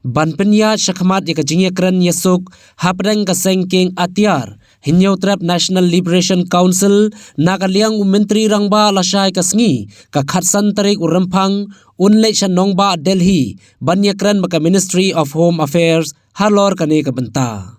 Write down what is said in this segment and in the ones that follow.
Banpenya Shakmat Yakajinga Kren Yasuk Hapreng Kasengking Atiar Hinyautrap National Liberation Council Nakaliang Myntri Rangbah Lashai Kasngi Kakhatsan Tarik Urampang Unleit Shanongba Delhi Banya Kren Maka Ministry of Home Affairs Halor Kane ka Bynta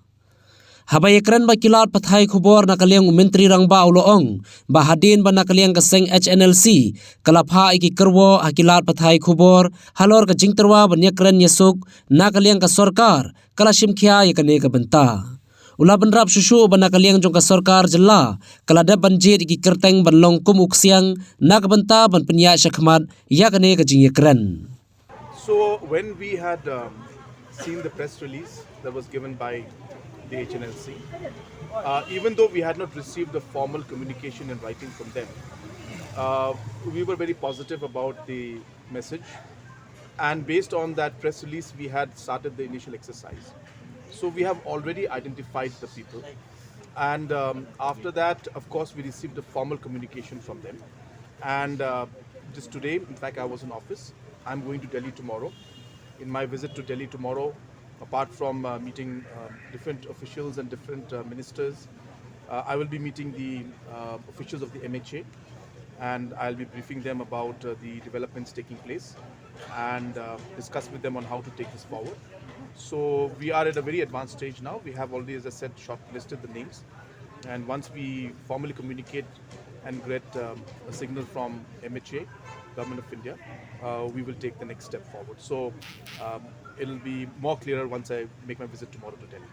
Habay Kren Bakilat Pathay Khubor Nakaliang Myntri Rangbah Uloong Bahadin ba Nakaliang Kaseng Hnlc Kalapha Iki Kerwo Hakilat Pathay Khubor Halor ka Jingterwa Banya Kren Yasuk Nakaliang ka Sorkar Kalashim Kya Yakane ka Bynta Ula benrap susu ba Nakaliang Jong ka Sorkar Jela Kalada banjir Iki Kerteng Banlong Kum Uksiang Nak Bynta Ban Penya Shakmat Yakane ka Jingya Kren. So when we had seen the press release that was given by the Hnlc, even though we had not received the formal communication in writing from them, we were very positive about the message, and based on that press release we had started the initial exercise. So we have already identified the people, and after that of course we received a formal communication from them, and just today in fact I was in office. I'm going to Delhi tomorrow. In my visit to Delhi tomorrow, apart from meeting different officials and different ministers, I will be meeting the officials of the MHA, and I'll be briefing them about the developments taking place and discuss with them on how to take this forward. So we are at a very advanced stage now. We have already, as I said, shortlisted the names, and once we formally communicate and get a signal from MHA, Government of India, we will take the next step forward. So it'll be more clearer once I make my visit tomorrow to Delhi.